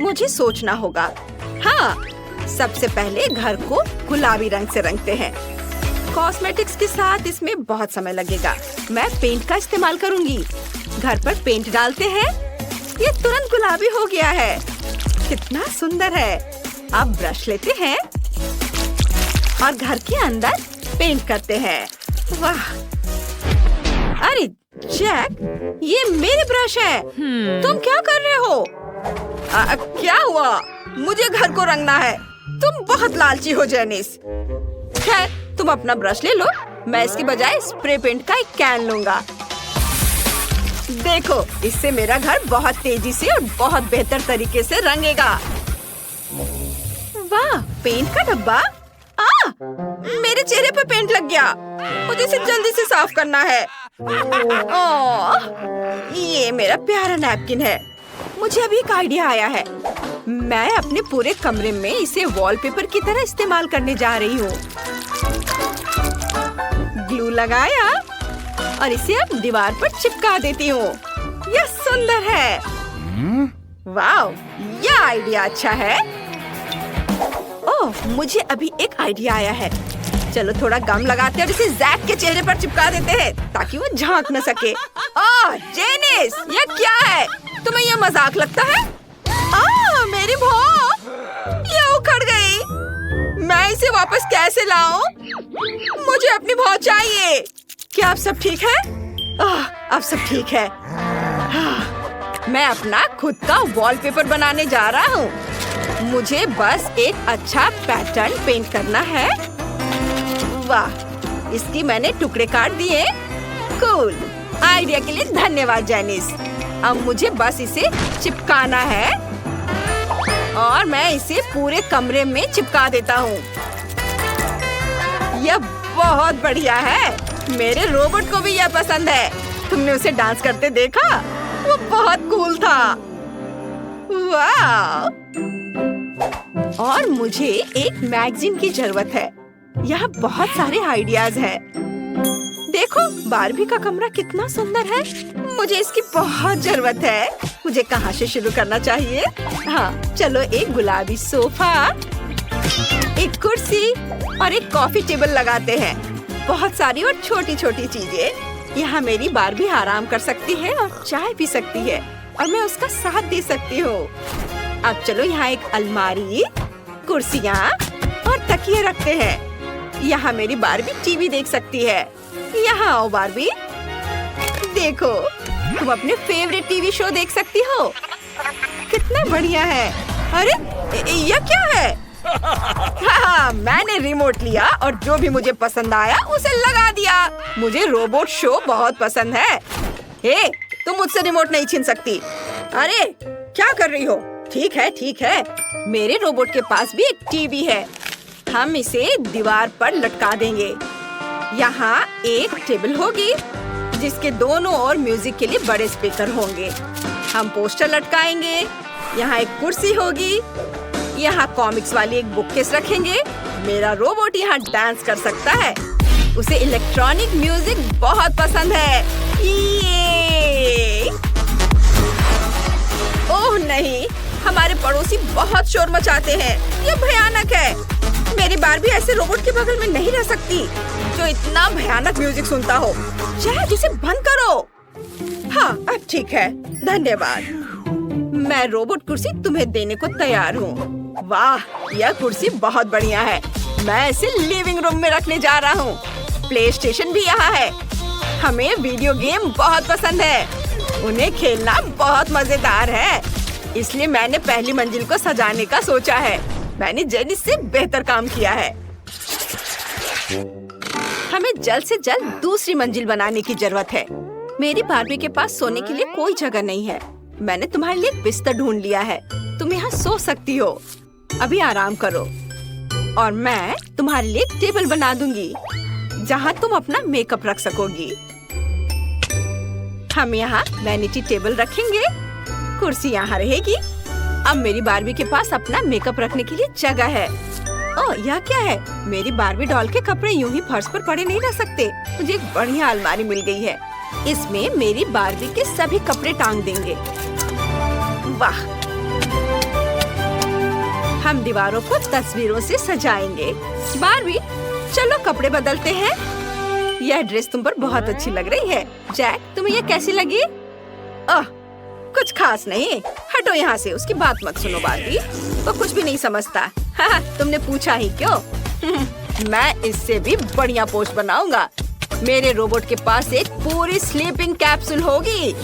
मुझे सोचना होगा। हाँ, सबसे पहले घर को गुलाबी रंग से रंगते हैं। कॉस्मेटिक्स के साथ इसमें बहुत समय लगेगा। मैं पेंट का इस्तेमाल करूंगी। घर पर पेंट डालते हैं। ये तुरंत गुलाबी हो गया है। कितना सुंदर है। अब ब्रश लेते हैं और घर के अंदर पेंट करते हैं। वाह! अरे जैक, ये मेरे ब्रश है। तुम क्या कर रहे हो? क्या हुआ? मुझे घर को रंगना है। तुम बहुत लालची हो जेनिस। खैर, तुम अपना ब्रश ले लो। मैं इसके बजाय स्प्रे पेंट का एक कैन लूंगा। देखो, इससे मेरा घर बहुत तेजी से और बहुत बेहतर तरीके से रंगेगा। वाह, पेंट का डब्बा। मेरे चेहरे पे पेंट लग गया। मुझे इसे जल्दी से साफ करना है। ये मेरा प्यारा नैपकिन है। मुझे अभी एक आइडिया आया है। मैं अपने पूरे कमरे में इसे वॉलपेपर की तरह इस्तेमाल करने जा रही हूँ। ग्लू लगाया और इसे अब दीवार पर चिपका देती हूँ। यह सुंदर है। वाह, यह आइडिया अच्छा है। ओह, मुझे अभी एक आइडिया आया है। चलो थोड़ा गम लगाते हैं और इसे जैक के चेहरे पर चिपका देते हैं ताकि वो झांक न सके। ओह जेनिस, ये क्या है? तुम्हें ये मजाक लगता है? मेरी भौं! ये उखड़ गई। मैं इसे वापस कैसे लाऊं? मुझे अपनी भौं चाहिए। क्या अब सब ठीक है? अब सब ठीक है। मैं अपना खुद का वॉलपेपर बनाने जा रहा हूँ। मुझे बस एक अच्छा पैटर्न पेंट करना है। वाह, इसकी मैंने टुकड़े काट दिए। कूल, आइडिया के लिए धन्यवाद जेनिस। अब मुझे बस इसे चिपकाना है और मैं इसे पूरे कमरे में चिपका देता हूँ। यह बहुत बढ़िया है। मेरे रोबोट को भी यह पसंद है। तुमने उसे डांस करते देखा? वो बहुत कूल था। वाह! और मुझे एक मैगजीन की जरूरत है। यहाँ बहुत सारे आइडियाज हैं। देखो, बारबी का कमरा कितना सुंदर है। मुझे इसकी बहुत जरूरत है। मुझे कहाँ से शुरू करना चाहिए? हाँ, चलो एक गुलाबी सोफा, एक कुर्सी और एक कॉफी टेबल लगाते हैं। बहुत सारी और छोटी छोटी चीजें। यहाँ मेरी बारबी आराम कर सकती है और चाय पी सकती है और मैं उसका साथ दे सकती हूँ। अब चलो यहाँ एक अलमारी, कुर्सियाँ और तकिए रखते हैं। यहाँ मेरी बारबी टीवी देख सकती है। यहाँ आओ बारबी। देखो, तुम अपने फेवरेट टीवी शो देख सकती हो। कितना बढ़िया है। अरे, यह क्या है? हाँ, मैंने रिमोट लिया और जो भी मुझे पसंद आया उसे लगा दिया। मुझे रोबोट शो बहुत पसंद है। हे, तुम मुझसे रिमोट नहीं छीन सकती। अरे, क्या कर रही हो? ठीक है, ठीक है। मेरे रोबोट के पास भी एक टीवी है। हम इसे दीवार पर लटका देंगे। यहाँ एक टेबल होगी जिसके दोनों ओर म्यूजिक के लिए बड़े स्पीकर होंगे। हम पोस्टर लटकाएंगे। यहाँ एक कुर्सी होगी। यहाँ कॉमिक्स वाली एक बुककेस रखेंगे। मेरा रोबोट यहाँ डांस कर सकता है। उसे इलेक्ट्रॉनिक म्यूजिक बहुत पसंद है। ये! ओह नहीं, हमारे पड़ोसी बहुत शोर मचाते हैं। ये भयानक है। मेरी बारबी ऐसे रोबोट के बगल में नहीं रह सकती जो इतना भयानक म्यूजिक सुनता हो। शायद इसे बंद करो। हाँ, अब ठीक है। धन्यवाद। मैं रोबोट कुर्सी तुम्हें देने को तैयार हूँ। वाह, यह कुर्सी बहुत बढ़िया है। मैं इसे लिविंग रूम में रखने जा रहा हूँ। प्ले स्टेशन भी यहाँ है। हमें वीडियो गेम बहुत पसंद है। उन्हें खेलना बहुत मजेदार है। इसलिए मैंने पहली मंजिल को सजाने का सोचा है। मैंने जेनिस से बेहतर काम किया है। हमें जल्द से जल्द दूसरी मंजिल बनाने की जरूरत है। मेरी बारबी के पास सोने के लिए कोई जगह नहीं है। मैंने तुम्हारे लिए बिस्तर ढूंढ लिया है। तुम यहाँ सो सकती हो। अभी आराम करो और मैं तुम्हारे लिए एक टेबल बना दूंगी जहाँ तुम अपना मेकअप रख सकोगी। हम यहाँ वैनिटी टेबल रखेंगे। कुर्सी यहाँ रहेगी। अब मेरी बारबी के पास अपना मेकअप रखने के लिए जगह है। ओह, यह क्या है? मेरी बारबी डॉल के कपड़े यूं ही फर्श पर पड़े नहीं रह सकते। मुझे एक बढ़िया अलमारी मिल गई है। इसमें मेरी बारबी के सभी कपड़े टांग देंगे। वाह, हम दीवारों को तस्वीरों से सजाएंगे। बारबी, चलो कपड़े बदलते हैं। यह ड्रेस तुम पर बहुत अच्छी लग रही है। जैक, तुम्हें यह कैसी लगी? कुछ खास नहीं। हटो यहाँ से, उसकी बात मत सुनो बारबी, वो कुछ भी नहीं समझता। हाँ, तुमने पूछा ही क्यों? मैं इससे भी बढ़िया पोस्ट बनाऊंगा। मेरे रोबोट के पास एक पूरी स्लीपिंग कैप्सूल होगी।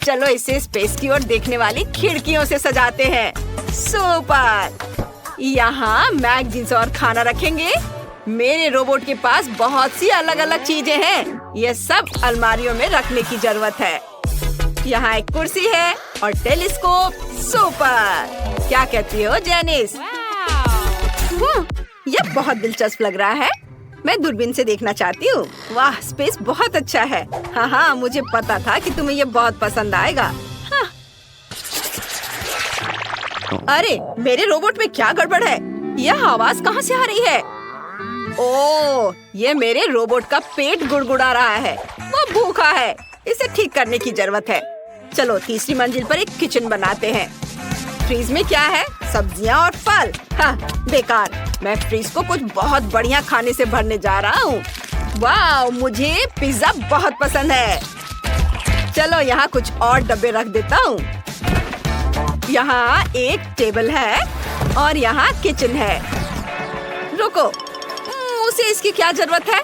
चलो इसे स्पेस की ओर देखने वाली खिड़कियों से सजाते हैं। सुपर! यहाँ मैगजीन्स और खाना रखेंगे। मेरे रोबोट के पास बहुत सी अलग अलग चीजें हैं। ये सब अलमारियों में रखने की जरूरत है। यहाँ एक कुर्सी है और टेलीस्कोप। सुपर! क्या कहती हो जेनिस? यह बहुत दिलचस्प लग रहा है। मैं दूरबीन से देखना चाहती हूँ। वाह, स्पेस बहुत अच्छा है। हाँ, मुझे पता था कि तुम्हें ये बहुत पसंद आएगा। हाँ। अरे, मेरे रोबोट में क्या गड़बड़ है? यह आवाज कहाँ से आ रही है? ओह, ये मेरे रोबोट का पेट गुड़गुड़ा रहा है। वो भूखा है। इसे ठीक करने की जरूरत है। चलो तीसरी मंजिल पर एक किचन बनाते हैं। फ्रीज में क्या है? सब्जियां और फल। हाँ, बेकार। मैं फ्रीज को कुछ बहुत बढ़िया खाने से भरने जा रहा हूँ। वाह, मुझे पिज्जा बहुत पसंद है। चलो यहाँ कुछ और डब्बे रख देता हूँ। यहाँ एक टेबल है और यहाँ किचन है। रुको, उसे इसकी क्या जरूरत है?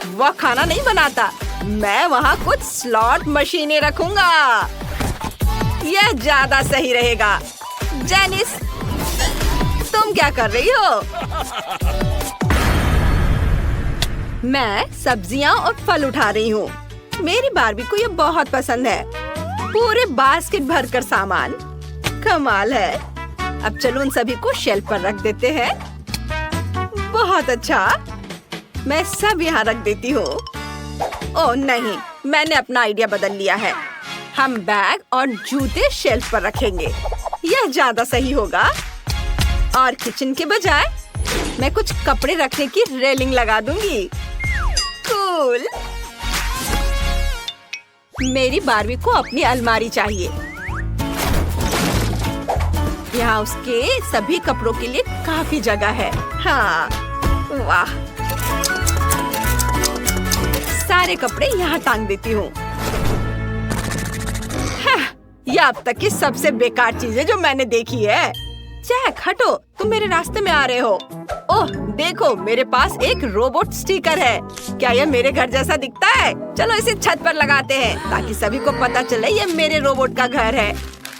वह खाना नहीं बनाता। मैं वहाँ कुछ स्लॉट मशीनें रखूंगा। यह ज्यादा सही रहेगा। जेनिस, तुम क्या कर रही हो? मैं सब्जियां और फल उठा रही हूँ। मेरी बारबी को ये बहुत पसंद है। पूरे बास्केट भरकर सामान। कमाल है। अब चलो उन सभी को शेल्फ पर रख देते हैं। बहुत अच्छा। मैं सब यहाँ रख देती हूँ। ओह नहीं, मैंने अपना आइडिया बदल लिया है। हम बैग और जूते शेल्फ पर रखेंगे। यह ज्यादा सही होगा। और किचन के बजाय मैं कुछ कपड़े रखने की रेलिंग लगा दूंगी। कूल। मेरी बारबी को अपनी अलमारी चाहिए। यहाँ उसके सभी कपड़ों के लिए काफी जगह है। हाँ, वाह। सारे कपड़े यहाँ टांग देती हूँ। यह अब तक की सबसे बेकार चीज है जो मैंने देखी है। जैक, हटो, तुम मेरे रास्ते में आ रहे हो। ओह, देखो, मेरे पास एक रोबोट स्टिकर है। क्या यह मेरे घर जैसा दिखता है? चलो इसे छत पर लगाते हैं ताकि सभी को पता चले ये मेरे रोबोट का घर है।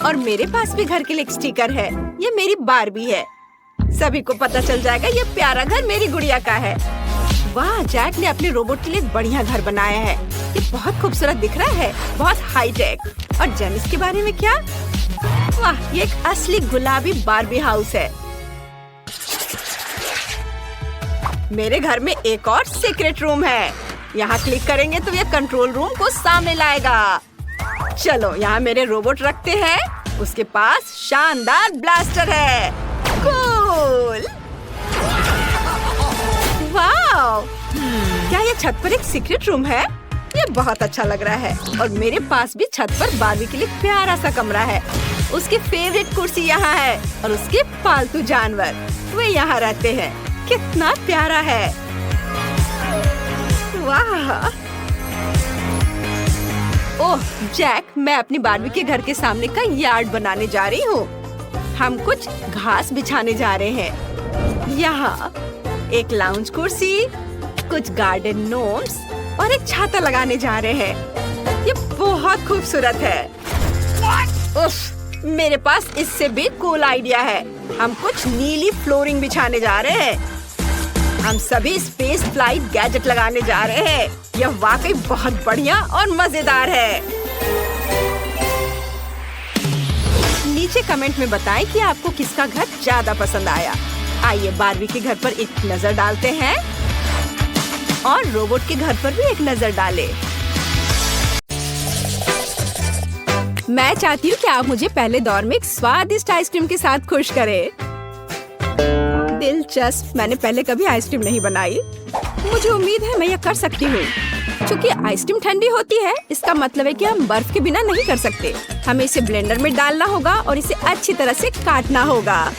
और मेरे पास भी घर के लिए एक स्टिकर है। ये मेरी बारबी है। सभी को पता चल जाएगा ये प्यारा घर मेरी गुड़िया का है। वाह, जैक ने अपने रोबोट के लिए एक बढ़िया घर बनाया है। ये बहुत खूबसूरत दिख रहा है, बहुत हाई टेक। और जेनिस के बारे में क्या? वाह, ये एक असली गुलाबी बारबी हाउस है। मेरे घर में एक और सीक्रेट रूम है। यहाँ क्लिक करेंगे तो ये कंट्रोल रूम को सामने लाएगा। चलो यहाँ मेरे रोबोट रखते हैं। उसके पास शानदार ब्लास्टर है। कूल। वाह, क्या ये छत पर एक सीक्रेट रूम है? ये बहुत अच्छा लग रहा है। और मेरे पास भी छत पर बारबी के लिए प्यारा सा कमरा है। उसकी फेवरेट कुर्सी यहाँ है और उसके पालतू जानवर वे यहाँ रहते हैं। कितना प्यारा है। वाह। ओह जैक, मैं अपनी बारबी के घर के सामने का यार्ड बनाने जा रही हूँ। हम कुछ घास बिछाने जा रहे हैं। यहाँ एक लाउंज कुर्सी, कुछ गार्डन नोम्स और एक छाता लगाने जा रहे हैं। ये बहुत खूबसूरत है। उफ, मेरे पास इससे भी कूल आइडिया है। हम कुछ नीली फ्लोरिंग बिछाने जा रहे हैं। हम सभी स्पेस फ्लाइट गैजेट लगाने जा रहे हैं। यह वाकई बहुत बढ़िया और मजेदार है। नीचे कमेंट में बताएं कि आपको किसका घर ज्यादा पसंद आया। आइए बारबी के घर पर एक नजर डालते हैं और रोबोट के घर पर भी एक नजर डालें। मैं चाहती हूँ कि आप मुझे पहले दौर में एक स्वादिष्ट आइसक्रीम के साथ खुश करें। दिलचस्प, मैंने पहले कभी आइसक्रीम नहीं बनाई। मुझे उम्मीद है मैं यह कर सकती हूँ। क्योंकि आइसक्रीम ठंडी होती है, इसका मतलब है कि हम बर्फ के बिना नहीं कर सकते। हमें इसे ब्लेंडर में डालना होगा और इसे अच्छी तरह से काटना होगा।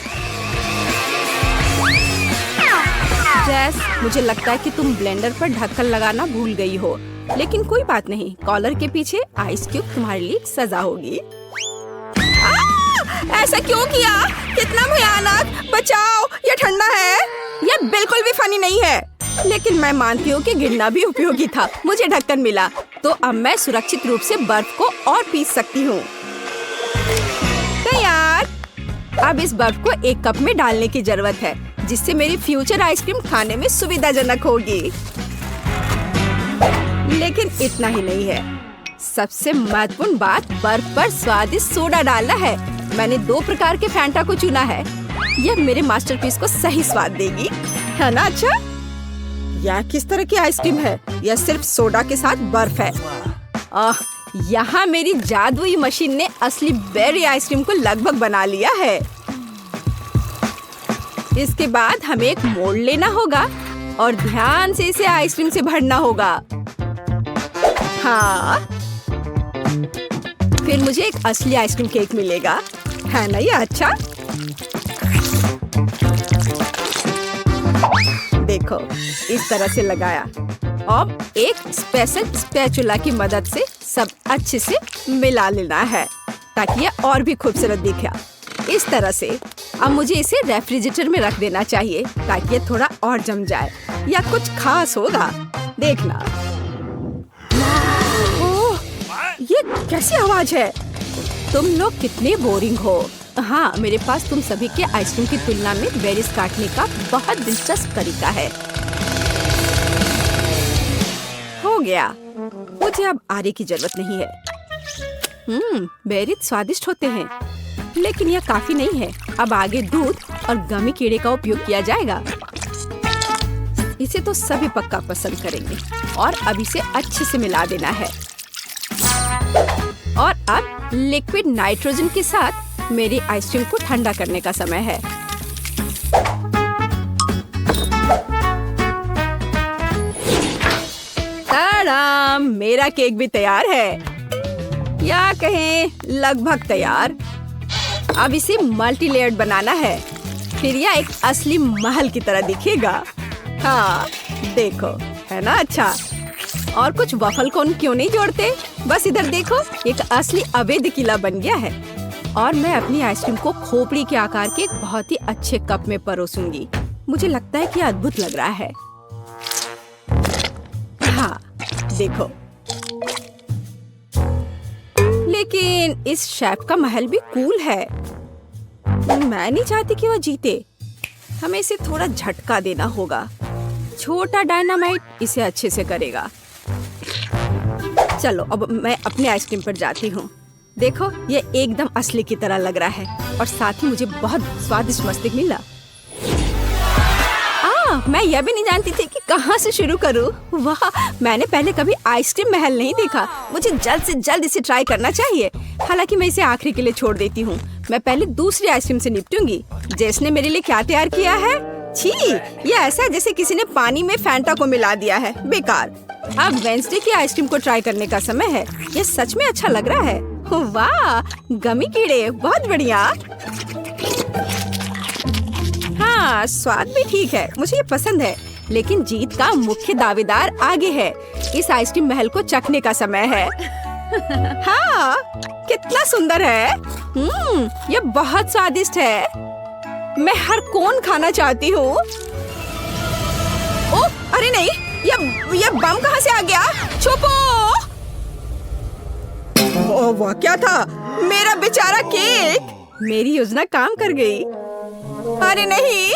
जैस, मुझे लगता है कि तुम ब्लेंडर पर ढक्कन लगाना भूल गई हो, लेकिन कोई बात नहीं, कॉलर के पीछे आइस क्यूब तुम्हारे लिए एक सजा होगी। ऐसा क्यों किया? कितना भयानक! बचाओ, ये ठंडा है। ये बिल्कुल भी फनी नहीं है, लेकिन मैं मानती हूँ कि गिरना भी उपयोगी था। मुझे ढक्कन मिला, तो अब मैं सुरक्षित रूप से बर्फ को और पीस सकती हूँ। तैयार। अब इस बर्फ को एक कप में डालने की जरूरत है, जिससे मेरी फ्यूचर आइसक्रीम खाने में सुविधाजनक होगी। लेकिन इतना ही नहीं है, सबसे महत्वपूर्ण बात बर्फ पर स्वादिष्ट सोडा डालना है। मैंने 2 प्रकार के फैंटा को चुना है। यह मेरे मास्टरपीस को सही स्वाद देगी, है ना? अच्छा, यह किस तरह की आइसक्रीम है? यह सिर्फ सोडा के साथ बर्फ है। यहाँ मेरी जादुई मशीन ने असली बेरी आइसक्रीम को लगभग बना लिया है। इसके बाद हमें एक मोल्ड लेना होगा और ध्यान से इसे आइसक्रीम से भरना होगा। हाँ, फिर मुझे एक असली आइसक्रीम केक मिलेगा, है ना? ये अच्छा। देखो, इस तरह से लगाया। अब एक स्पेशल स्पैचुला की मदद से सब अच्छे से मिला लेना है, ताकि ये और भी खूबसूरत दिखे। इस तरह से अब मुझे इसे रेफ्रिजरेटर में रख देना चाहिए, ताकि ये थोड़ा और जम जाए, या कुछ खास होगा, देखना। ओह, ये कैसी आवाज है? तुम लोग कितने बोरिंग हो। हाँ, मेरे पास तुम सभी के आइसक्रीम की तुलना में बेरीज काटने का बहुत दिलचस्प तरीका है। हो गया, मुझे अब आरे की जरूरत नहीं है। बेरीज स्वादिष्ट होते हैं, लेकिन यह काफी नहीं है। अब आगे दूध और गमी कीड़े का उपयोग किया जाएगा। इसे तो सभी पक्का पसंद करेंगे, और अब इसे अच्छे से मिला देना है। और अब लिक्विड नाइट्रोजन के साथ मेरी आइसक्रीम को ठंडा करने का समय है। ताड़ाम, मेरा केक भी तैयार है, या कहें लगभग तैयार। अब इसे मल्टी लेयर्ड बनाना है, फिर यह एक असली महल की तरह दिखेगा। हाँ, देखो, है ना? अच्छा, और कुछ वफल कोन क्यों नहीं जोड़ते? बस इधर देखो, एक असली अवैध किला बन गया है। और मैं अपनी आइसक्रीम को खोपड़ी के आकार के एक बहुत ही अच्छे कप में परोसूंगी। मुझे लगता है कि अद्भुत लग रहा है। हाँ, देखो। लेकिन इस शेफ का महल भी कूल है। मैं नहीं चाहती कि वह जीते। हमें इसे थोड़ा झटका देना होगा। छोटा डायनामाइट इसे अच्छे से करेगा। चलो, अब मैं अपने आइसक्रीम पर जाती हूँ। देखो, ये एकदम असली की तरह लग रहा है, और साथ ही मुझे बहुत स्वादिष्ट मस्तिष्क मिला। मैं यह भी नहीं जानती थी कि कहाँ से शुरू करूँ। वाह, मैंने पहले कभी आइसक्रीम महल नहीं देखा। मुझे जल्द से जल्द इसे ट्राई करना चाहिए। हालांकि मैं इसे आखिरी के लिए छोड़ देती हूँ। मैं पहले दूसरी आइसक्रीम से निपटूंगी। जेस ने मेरे लिए क्या तैयार किया है? छी, ये ऐसा है जैसे किसी ने पानी में फैंटा को मिला दिया है। बेकार। अब वेंसडे की आइसक्रीम को ट्राई करने का समय है। यह सच में अच्छा लग रहा है। वाह, गमी कीड़े, बहुत बढ़िया। हाँ, स्वाद भी ठीक है, मुझे ये पसंद है। लेकिन जीत का मुख्य दावेदार आगे है। इस आइसक्रीम महल को चखने का समय है। हाँ, कितना सुंदर है। ये बहुत स्वादिष्ट है। मैं हर कोन खाना चाहती हूँ। ओह, अरे नहीं, ये बम कहाँ से आ गया? छुपो! ओह, वह क्या था? मेरा बेचारा केक! मेरी योजना काम कर गई। अरे नहीं,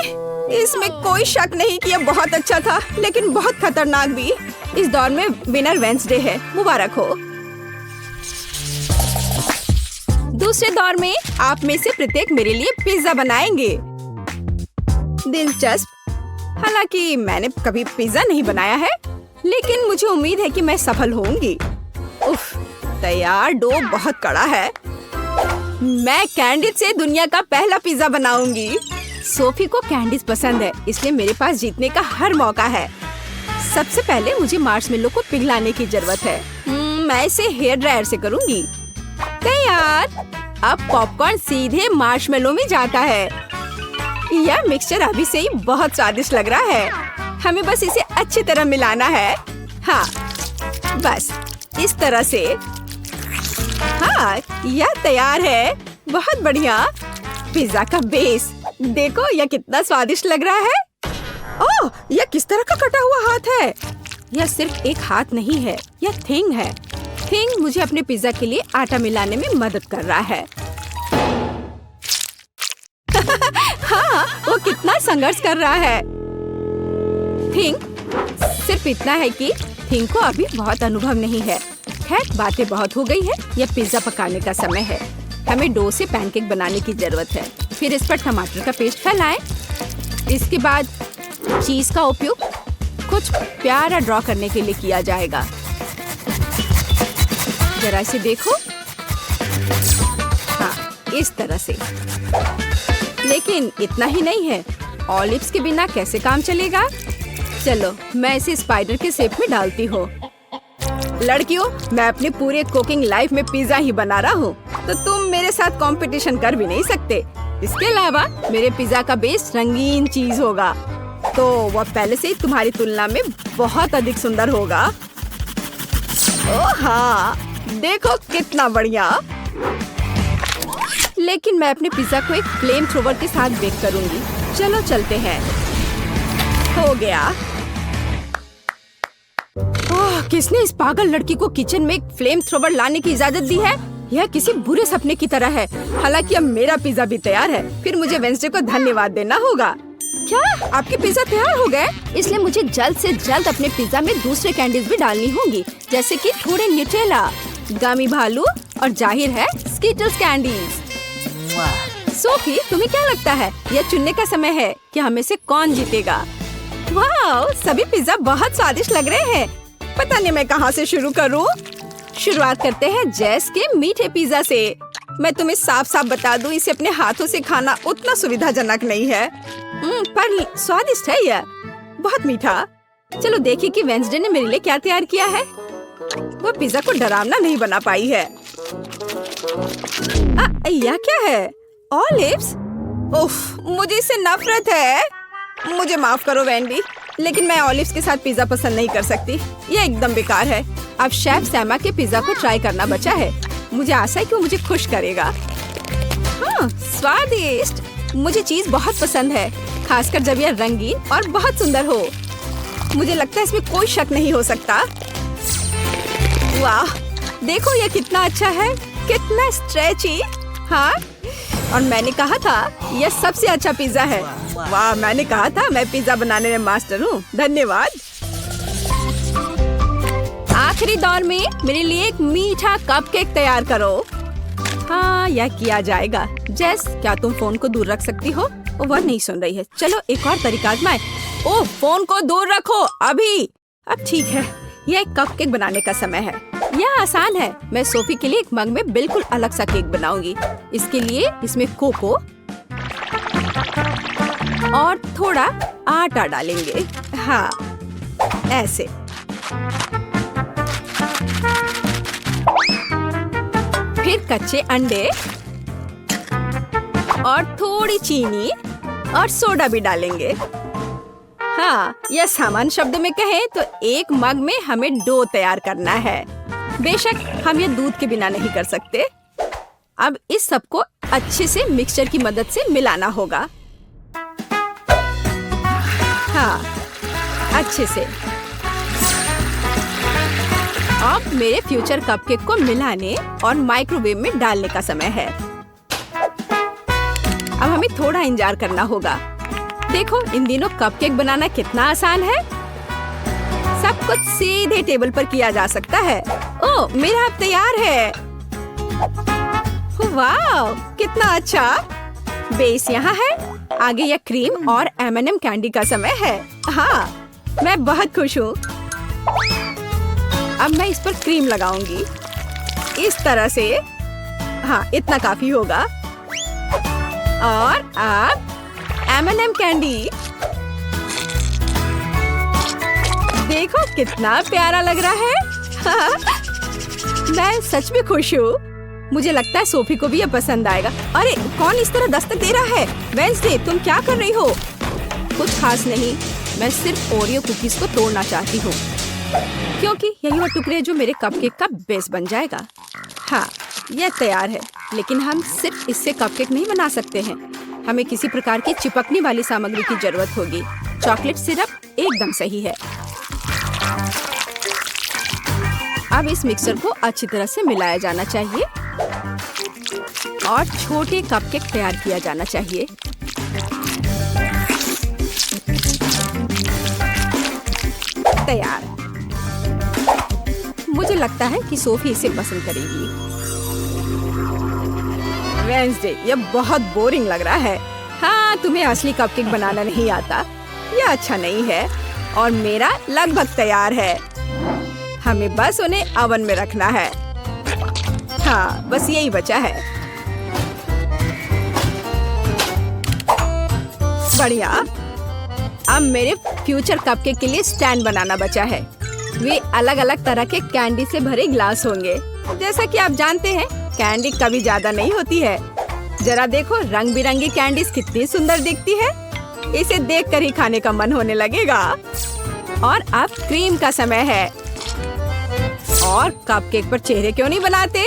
इसमें कोई शक नहीं कि यह बहुत अच्छा था, लेकिन बहुत खतरनाक भी। इस दौर में विनर वेंसडे है, मुबारक हो। दूसरे दौर में आप में से प्रत्येक मेरे लिए पिज्जा बनाएंगे। दिलचस्प। हालांकि मैंने कभी पिज्जा नहीं बनाया है, लेकिन मुझे उम्मीद है कि मैं सफल होंगी। उफ, तैयार डो बहुत कड़ा है। मैं कैंडिस से दुनिया का पहला पिज्जा बनाऊंगी। सोफी को कैंडीज पसंद है, इसलिए मेरे पास जीतने का हर मौका है। सबसे पहले मुझे मार्शमेलो को पिघलाने की जरूरत है। मैं इसे हेयर ड्रायर से करूंगी। तैयार। अब पॉपकॉर्न सीधे मार्शमेलो में जाता है। यह मिक्सचर अभी से ही बहुत स्वादिष्ट लग रहा है। हमें बस इसे अच्छी तरह मिलाना है। हाँ, बस इस तरह से। हाँ, यह तैयार है। बहुत बढ़िया। पिज्जा का बेस देखो, यह कितना स्वादिष्ट लग रहा है। ओह, यह किस तरह का कटा हुआ हाथ है? यह सिर्फ एक हाथ नहीं है, यह थिंग है। थिंग मुझे अपने पिज्जा के लिए आटा मिलाने में मदद कर रहा है। हाँ, वो कितना संघर्ष कर रहा है। थिंग सिर्फ इतना है कि थिंग को अभी बहुत अनुभव नहीं है। खैर, बातें बहुत हो गई है। यह पिज्जा पकाने का समय है। हमें डो से पैनकेक बनाने की जरूरत है। फिर इस पर टमाटर का पेस्ट फैलाएं। इसके बाद चीज का उपयोग कुछ प्यारा ड्रॉ करने के लिए किया जाएगा। जरा इसे देखो। हाँ, इस तरह से। लेकिन इतना ही नहीं है। ऑलिव्स के बिना कैसे काम चलेगा? चलो, मैं इसे स्पाइडर के शेप में डालती हूँ। लड़कियों, मैं अपने पूरे कुकिंग लाइफ में पिज्जा ही बना रहा हूँ, तो तुम मेरे साथ कंपटीशन कर भी नहीं सकते। इसके अलावा मेरे पिज्जा का बेस रंगीन चीज होगा, तो वह पहले से ही तुम्हारी तुलना में बहुत अधिक सुंदर होगा। ओह हाँ, देखो कितना बढ़िया। लेकिन मैं अपने पिज्जा को एक फ्लेम थ्रोवर के साथ बेक करूंगी। चलो चलते हैं। हो गया। ओह, किसने इस पागल लड़की को किचन में एक फ्लेम थ्रोवर लाने की इजाजत दी है? यह किसी बुरे सपने की तरह है। हालांकि अब मेरा पिज्जा भी तैयार है। फिर मुझे वेंसडे को धन्यवाद देना होगा। क्या आपके पिज्जा तैयार हो गए? इसलिए मुझे जल्द से जल्द अपने पिज्जा में दूसरे कैंडीज भी डालनी होंगी, जैसे कि थोड़े न्यूटेला, गमी भालू और जाहिर है स्कीटल्स कैंडीज। सोफी, तुम्हें क्या लगता है? यह चुनने का समय है कि हमें से कौन जीतेगा। वाह, सभी पिज्जा बहुत स्वादिष्ट लग रहे हैं। पता नहीं मैं कहाँ से शुरू करूँ। शुरुआत करते हैं जेस के मीठे पिज्जा से। मैं तुम्हें साफ साफ बता दूं, इसे अपने हाथों से खाना उतना सुविधाजनक नहीं है। पर स्वादिष्ट है यह, बहुत मीठा। चलो देखिए कि वेंसडे ने मेरे लिए क्या तैयार किया है। वो पिज्जा को डरावना नहीं बना पाई है। यह क्या है? ऑलिव्स? उफ, मुझे इससे नफरत है। मुझे माफ करो वेंडी, लेकिन मैं ऑलिव्स के साथ पिज्जा पसंद नहीं कर सकती। यह एकदम बेकार है। अब शेफ सैमा के पिज्जा को ट्राई करना बचा है। मुझे आशा है कि वो मुझे खुश करेगा। हाँ, स्वादिष्ट। मुझे चीज बहुत पसंद है, खासकर जब यह रंगीन और बहुत सुंदर हो। मुझे लगता है इसमें कोई शक नहीं हो सकता। वाह, देखो यह कितना अच्छा है, कितना स्ट्रेची। हाँ, और मैंने कहा था यह सबसे अच्छा पिज्जा है। वाह, मैंने कहा था मैं पिज्जा बनाने में मास्टर हूँ। धन्यवाद। आखिरी दौर में मेरे लिए एक मीठा कपकेक तैयार करो। हाँ, यह किया जाएगा। जेस, क्या तुम फोन को दूर रख सकती हो? वह नहीं सुन रही है। चलो एक और तरीका आजमाएं। ओह, फोन को दूर रखो अभी। अब ठीक है, यह एक कपकेक बनाने का समय है। यह आसान है। मैं सोफी के लिए एक मग में बिल्कुल अलग सा केक बनाऊंगी। इसके लिए इसमें कोको और थोड़ा आटा डालेंगे। हाँ, ऐसे। फिर कच्चे अंडे और थोड़ी चीनी और सोडा भी डालेंगे। हाँ, यह सामान्य शब्दों में कहें तो एक मग में हमें डो तैयार करना है। बेशक हम ये दूध के बिना नहीं कर सकते। अब इस सब को अच्छे से मिक्सचर की मदद से मिलाना होगा। हाँ, अच्छे से। अब मेरे फ्यूचर कपकेक को मिलाने और माइक्रोवेव में डालने का समय है। अब हमें थोड़ा इंतजार करना होगा। देखो, इन दिनों कपकेक बनाना कितना आसान है। सब कुछ सीधे टेबल पर किया जा सकता है। ओह, मेरा अब तैयार है। वाह, कितना अच्छा। बेस यहाँ है। आगे यह क्रीम और M&M कैंडी का समय है। हाँ, मैं बहुत खुश हूँ। अब मैं इस पर क्रीम लगाऊंगी इस तरह से। हाँ, इतना काफी होगा। और अब M&M कैंडी। देखो कितना प्यारा लग रहा है। मैं सच में खुश हूँ। मुझे लगता है सोफी को भी ये पसंद आएगा। अरे कौन इस तरह दस्तक दे रहा है? वेंसडे, तुम क्या कर रही हो? कुछ खास नहीं, मैं सिर्फ ओरियो कुकीज को तोड़ना चाहती हूँ, क्योंकि यही वो टुकड़े है जो मेरे कपकेक का बेस बन जाएगा। हाँ, यह तैयार है, लेकिन हम सिर्फ इससे कपकेक नहीं बना सकते हैं। हमें किसी प्रकार की चिपकने वाली सामग्री की जरूरत होगी। चॉकलेट सिरप एकदम सही है। अब इस मिक्सर को अच्छी तरह से मिलाया जाना चाहिए और छोटे कपकेक तैयार किया जाना चाहिए। तैयार। मुझे लगता है कि सोफी इसे पसंद करेगी। वेंसडे, यह बहुत बोरिंग लग रहा है। हाँ, तुम्हें असली कपकेक बनाना नहीं आता। यह अच्छा नहीं है और मेरा लगभग तैयार है। हमें बस उन्हें ओवन में रखना है। हाँ, बस यही बचा है। बढ़िया। अब मेरे फ्यूचर कपकेक के लिए स्टैंड बनाना बचा है। वे अलग अलग तरह के कैंडी से भरे ग्लास होंगे। जैसा कि आप जानते हैं, कैंडी कभी ज्यादा नहीं होती है। जरा देखो, रंग बिरंगी कैंडीज कितनी सुंदर दिखती है। इसे देखकर ही खाने का मन होने लगेगा। और अब क्रीम का समय है। और कपकेक पर चेहरे क्यों नहीं बनाते?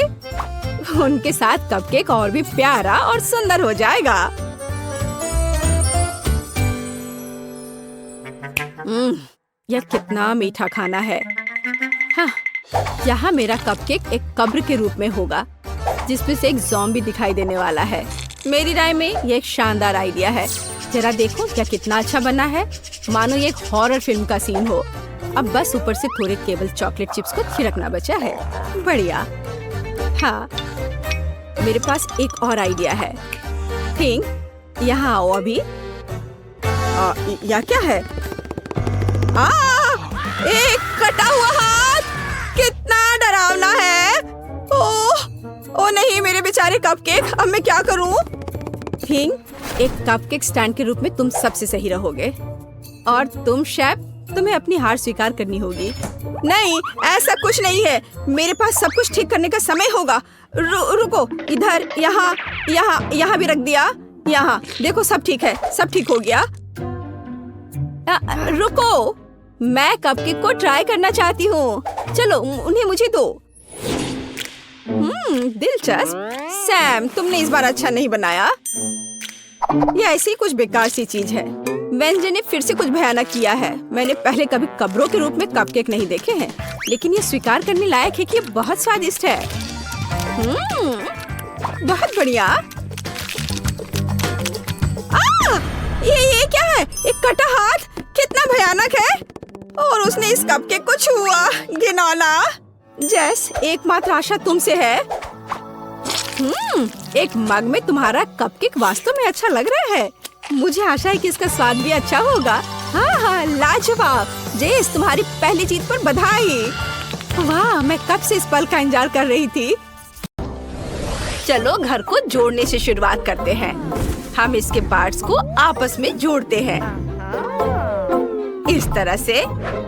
उनके साथ कपकेक और भी प्यारा और सुंदर हो जाएगा। यह कितना मीठा खाना है। हाँ, यहाँ मेरा कपकेक एक कब्र के रूप में होगा, जिसमें से एक ज़ॉम्बी दिखाई देने वाला है। मेरी राय में यह एक शानदार आइडिया है। जरा देखो, यह कितना अच्छा बना है, मानो ये एक हॉरर फिल्म का सीन हो। अब बस ऊपर से थोड़े केवल चॉकलेट चिप्स को छिड़कना बचा है। बढ़िया। हाँ, मेरे पास एक और आइडिया है। थिंक, यहाँ आओ अभी। यह क्या है? एक कटा हुआ हाथ, कितना डरावना है। ओह नहीं, मेरे बेचारे कपकेक, अब मैं क्या करूं? थिंक, एक कपकेक स्टैंड के रूप में तुम सबसे सही रहोगे। और तुम शेफ, तुम्हें अपनी हार स्वीकार करनी होगी। नहीं, ऐसा कुछ नहीं है। मेरे पास सब कुछ ठीक करने का समय होगा। रुको, इधर, यहाँ, यहाँ, यहाँ भी रख दिया। यहाँ देखो, सब ठीक है, सब ठीक हो गया। रुको, मैं कपकेक को ट्राई करना चाहती हूँ। चलो, उन्हें मुझे दो। दिलचस्प। सैम, तुमने इस बार अच्छा नहीं बनाया। यह ऐसी कुछ बेकार सी चीज है। वेंसडे ने फिर से कुछ भयानक किया है। मैंने पहले कभी कब्रों के रूप में कपकेक नहीं देखे हैं, लेकिन ये स्वीकार करने लायक है कि ये बहुत स्वादिष्ट है। बहुत बढ़िया। ये क्या है? एक कटा हाथ, कितना भयानक है। और उसने इस कपकेक को छुआ। घिनौना। जैस, एकमात्र आशा तुमसे है। एक मग में तुम्हारा कपकेक वास्तव में अच्छा लग रहा है। मुझे आशा है कि इसका स्वाद भी अच्छा होगा। हाँ, लाजवाब। जेस, तुम्हारी पहली जीत पर बधाई। वाह, मैं कब से इस पल का इंतजार कर रही थी। चलो, घर को जोड़ने से शुरुआत करते हैं। हम इसके पार्ट्स को आपस में जोड़ते हैं इस तरह से,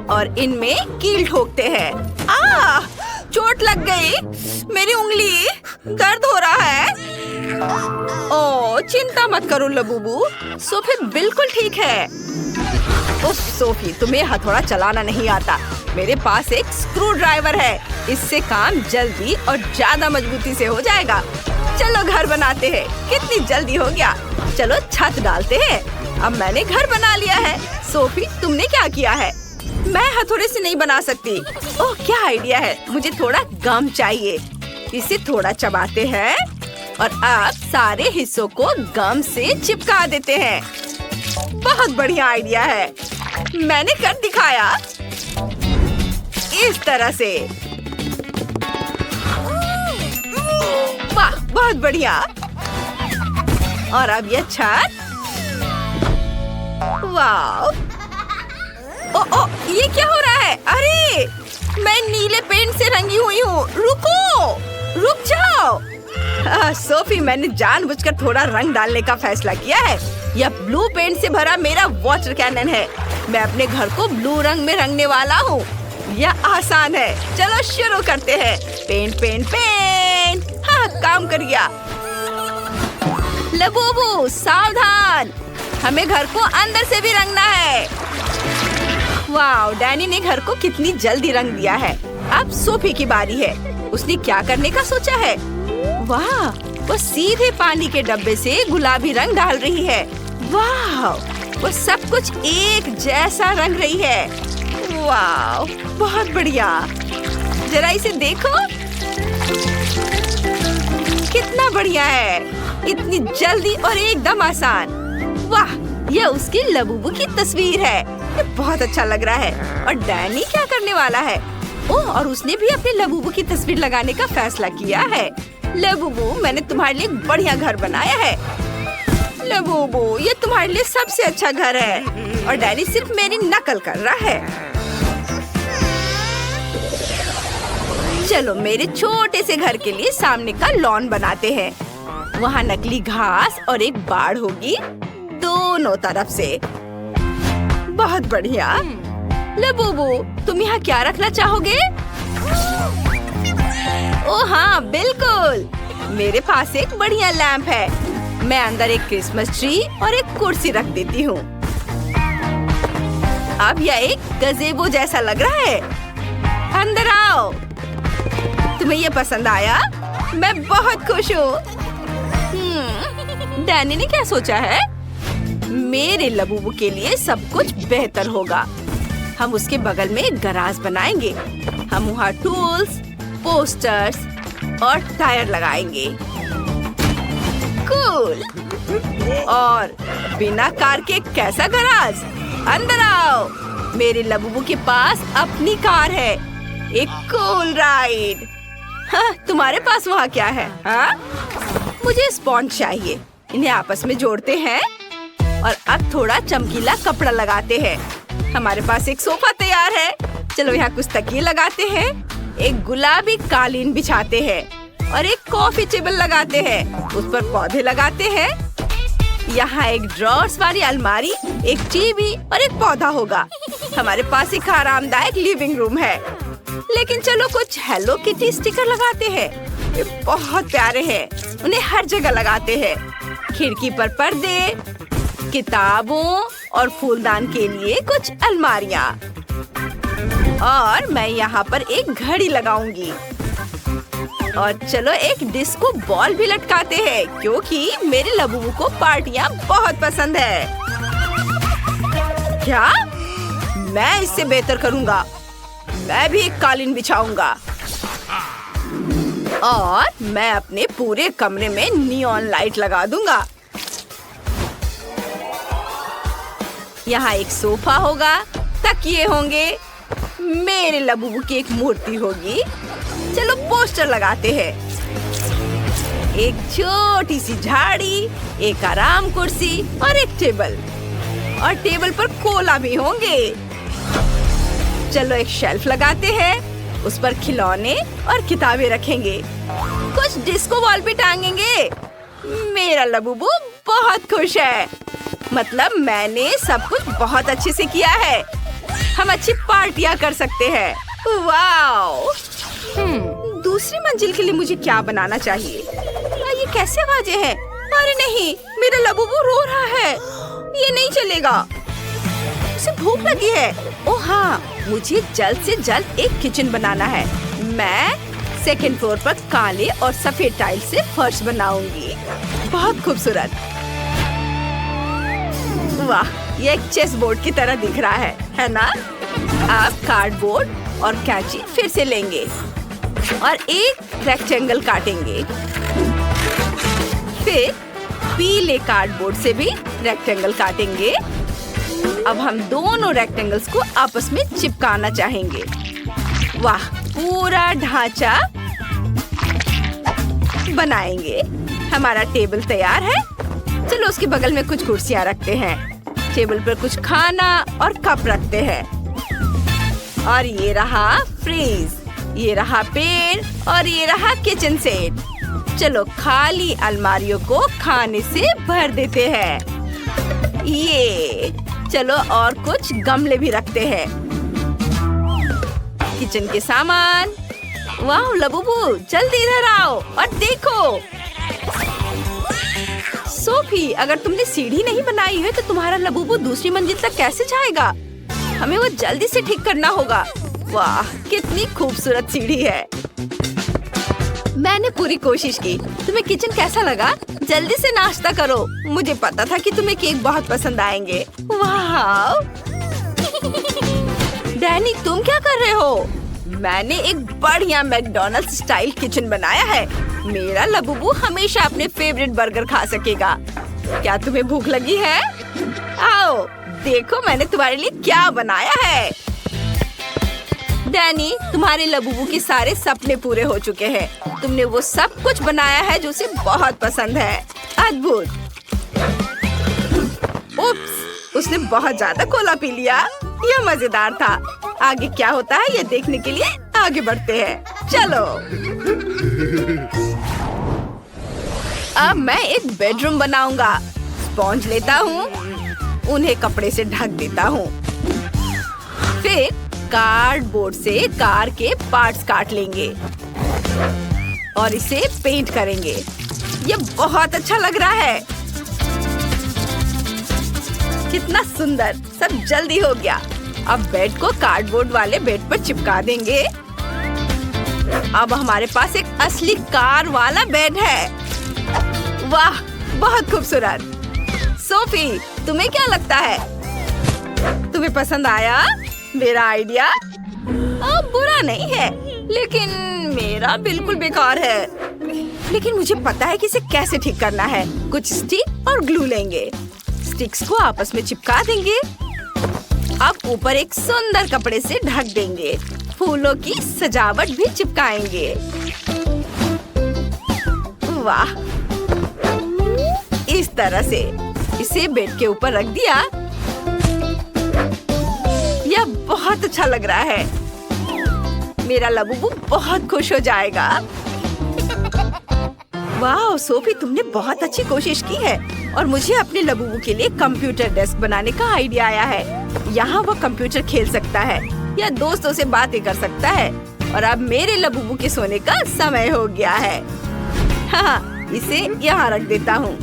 और इनमें कील ठोकते हैं। चोट लग गई, मेरी उंगली, दर्द हो रहा है। ओह, चिंता मत करो लबूबू, सोफी बिल्कुल ठीक है। उफ सोफी, तुम्हें हथौड़ा चलाना नहीं आता। मेरे पास एक स्क्रू ड्राइवर है, इससे काम जल्दी और ज्यादा मजबूती से हो जाएगा। चलो घर बनाते हैं। कितनी जल्दी हो गया। चलो छत डालते हैं। अब मैंने घर बना लिया है। सोफी, तुमने क्या किया है? मैं हथौड़े से नहीं बना सकती। ओह, क्या आइडिया है। मुझे थोड़ा गम चाहिए। इसे थोड़ा चबाते हैं और अब सारे हिस्सों को गम से चिपका देते हैं। बहुत बढ़िया आइडिया है। मैंने कर दिखाया। इस तरह से। वाह, बहुत बढ़िया। और अब ये छत। वाह। ओ, ये क्या हो रहा है? अरे, मैं नीले पेंट से रंगी हुई हूँ। रुको, रुक जाओ। सोफी, मैंने जानबूझकर थोड़ा रंग डालने का फैसला किया है। यह ब्लू पेंट से भरा मेरा वाटर कैनन है। मैं अपने घर को ब्लू रंग में रंगने वाला हूँ। यह आसान है। चलो शुरू करते हैं। Paint paint paint. हाँ, बहुत काम कर गया। लबूबू सावधान, हमें घर को अंदर से भी रंगना है। वाह, डैनी ने घर को कितनी जल्दी रंग दिया है। अब सोफी की बारी है। उसने क्या करने का सोचा है? वाह, वो सीधे पानी के डब्बे से गुलाबी रंग डाल रही है। वाह, वो सब कुछ एक जैसा रंग रही है। वाह, बहुत बढ़िया। जरा इसे देखो, कितना बढ़िया है। इतनी जल्दी और एकदम आसान। वाह, यह उसकी लबूबू की तस्वीर है। ये बहुत अच्छा लग रहा है। और डैनी क्या करने वाला है? ओह, और उसने भी अपने लबूबू की तस्वीर लगाने का फैसला किया है। लबूबू, मैंने तुम्हारे लिए एक बढ़िया घर बनाया है। लबूबू, ये तुम्हारे लिए सबसे अच्छा घर है। और डैनी सिर्फ मेरी नकल कर रहा है। चलो मेरे छोटे से घर के लिए सामने का लॉन बनाते हैं। वहाँ नकली घास और एक बाड़ होगी दोनों तरफ से। बहुत बढ़िया। लबूबू, तुम यहाँ क्या रखना चाहोगे? ओह हाँ, बिल्कुल। मेरे पास एक बढ़िया लैंप है। मैं अंदर एक क्रिसमस ट्री और एक कुर्सी रख देती हूँ। अब यह एक गज़ेबो जैसा लग रहा है। अंदर आओ। तुम्हें ये पसंद आया? मैं बहुत खुश हूँ। डैनी ने क्या सोचा है? मेरे लबूबू के लिए सब कुछ बेहतर होगा। हम उसके बगल में एक गराज बनाएंगे। हम वहाँ टूल्स, पोस्टर्स और टायर लगाएंगे। कूल। और बिना कार के कैसा गराज? अंदर आओ। मेरे लबूबू के पास अपनी कार है। एक कूल राइड। हाँ, तुम्हारे पास वहाँ क्या है? हाँ? मुझे स्पॉन्ज चाहिए। इन्हें आपस में जोड़ते हैं और अब थोड़ा चमकीला कपड़ा लगाते हैं। हमारे पास एक सोफा तैयार है। चलो यहाँ कुछ तकिए लगाते हैं। एक गुलाबी कालीन बिछाते हैं और एक कॉफी टेबल लगाते हैं। उस पर पौधे लगाते हैं। यहाँ एक ड्रॉर्स वाली अलमारी, एक टीवी और एक पौधा होगा। हमारे पास एक आरामदायक लिविंग रूम है। लेकिन चलो कुछ हेलो किटी स्टिकर लगाते हैं। ये बहुत प्यारे हैं। उन्हें हर जगह लगाते हैं। खिड़की पर पर्दे, किताबों और फूलदान के लिए कुछ अलमारियाँ। और मैं यहाँ पर एक घड़ी लगाऊंगी। और चलो एक डिस्को बॉल भी लटकाते हैं, क्योंकि मेरे लबूबू को पार्टियाँ बहुत पसंद है। क्या? मैं इससे बेहतर करूँगा। मैं भी एक कालीन बिछाऊंगा। और मैं अपने पूरे कमरे में नियॉन लाइट लगा दूंगा। यहाँ एक सोफा होगा, तकिए होंगे, मेरे लबूबू की एक मूर्ति होगी। चलो पोस्टर लगाते हैं। एक छोटी सी झाड़ी, एक आराम कुर्सी और एक टेबल। और टेबल पर कोला भी होंगे। चलो एक शेल्फ लगाते हैं। उस पर खिलौने और किताबें रखेंगे। कुछ डिस्को बॉल भी टांगेंगे। मेरा लबूबू बहुत खुश है। मतलब मैंने सब कुछ बहुत अच्छे से किया है। हम अच्छी पार्टियां कर सकते हैं। वाओ! दूसरी मंजिल के लिए मुझे क्या बनाना चाहिए? ये कैसे आवाजें हैं? अरे नहीं, मेरा लबूबू रो रहा है। ये नहीं चलेगा। उसे भूख लगी है। ओह हाँ, मुझे जल्द से जल्द एक किचन बनाना है। मैं सेकंड फ्लोर पर काले और सफेद टाइल से फर्श बनाऊंगी। बहुत खूबसूरत। वाह, ये एक चेस बोर्ड की तरह दिख रहा है ना? आप कार्डबोर्ड और कैंची फिर से लेंगे और एक रेक्टेंगल काटेंगे। फिर पीले कार्डबोर्ड से भी रेक्टेंगल काटेंगे। अब हम दोनों रेक्टेंगल्स को आपस में चिपकाना चाहेंगे। वाह, पूरा ढांचा बनाएंगे। हमारा टेबल तैयार है। चलो उसके बगल में कुछ कुर्सियां रखते हैं। टेबल पर कुछ खाना और कप रखते हैं। और ये रहा फ्रीज, ये रहा पेन और ये रहा किचन सेट। चलो खाली अलमारियों को खाने से भर देते हैं। ये चलो और कुछ गमले भी रखते हैं। किचन के सामान। वाह लबूबू, जल्दी इधर आओ और देखो। सोफी, अगर तुमने सीढ़ी नहीं बनाई है तो तुम्हारा लबूबू दूसरी मंजिल तक कैसे जाएगा? हमें वो जल्दी से ठीक करना होगा। वाह, कितनी खूबसूरत सीढ़ी है। मैंने पूरी कोशिश की। तुम्हें किचन कैसा लगा? जल्दी से नाश्ता करो। मुझे पता था कि तुम्हें केक बहुत पसंद आएंगे। वाह! डैनी, तुम क्या कर रहे हो? मैंने एक बढ़िया मैकडॉनल्ड्स स्टाइल किचन बनाया है। मेरा लबूबू हमेशा अपने फेवरेट बर्गर खा सकेगा। क्या तुम्हें भूख लगी है? आओ, देखो मैंने तुम्हारे लिए क्या बनाया है। डैनी, तुम्हारे लबूबू के सारे सपने पूरे हो चुके हैं। तुमने वो सब कुछ बनाया है जो उसे बहुत पसंद है। अद्भुत। उप्स, उसने बहुत ज्यादा कोला पी लिया। यह मजेदार था। आगे क्या होता है ये देखने के लिए आगे बढ़ते हैं। चलो। अब मैं एक बेडरूम बनाऊंगा। स्पॉन्ज लेता हूँ, उन्हें कपड़े से ढक देता हूँ। फिर कार्डबोर्ड से कार के पार्ट्स काट लेंगे और इसे पेंट करेंगे। ये बहुत अच्छा लग रहा है। कितना सुंदर, सब जल्दी हो गया। अब बेड को कार्डबोर्ड वाले बेड पर चिपका देंगे। अब हमारे पास एक असली कार वाला बेड है। वाह, बहुत खूबसूरत। सोफी, तुम्हें क्या लगता है? तुम्हें पसंद आया मेरा आइडिया? बुरा नहीं है, लेकिन मेरा बिल्कुल बेकार है। लेकिन मुझे पता है कि इसे कैसे ठीक करना है। कुछ स्टिक और ग्लू लेंगे। स्टिक्स को आपस में चिपका देंगे। अब ऊपर एक सुंदर कपड़े से ढक देंगे। फूलों की सजावट भी चिपकाएंगे। वाह, इस तरह से इसे बेड के ऊपर रख दिया। यह बहुत अच्छा लग रहा है। मेरा लबूबू बहुत खुश हो जाएगा। वाह सोफी, तुमने बहुत अच्छी कोशिश की है। और मुझे अपने लबूबू के लिए कंप्यूटर डेस्क बनाने का आइडिया आया है। यहाँ वो कंप्यूटर खेल सकता है या दोस्तों से बातें कर सकता है। और अब मेरे लबूबू के सोने का समय हो गया है। हाँ, इसे यहाँ रख देता हूँ।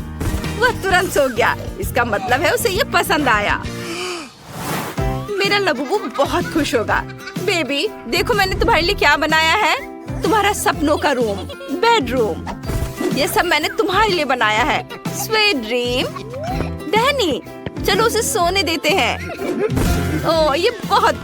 वह तुरंत सो गया। इसका मतलब है उसे ये पसंद आया। मेरा लबूबू बहुत खुश होगा। बेबी, देखो मैंने तुम्हारे लिए क्या बनाया है। तुम्हारा सपनों का रूम, बेडरूम। ये सब मैंने तुम्हारे लिए बनाया है। Sweet dream. डैनी, चलो उसे सोने देते हैं। ओह, ये बहुत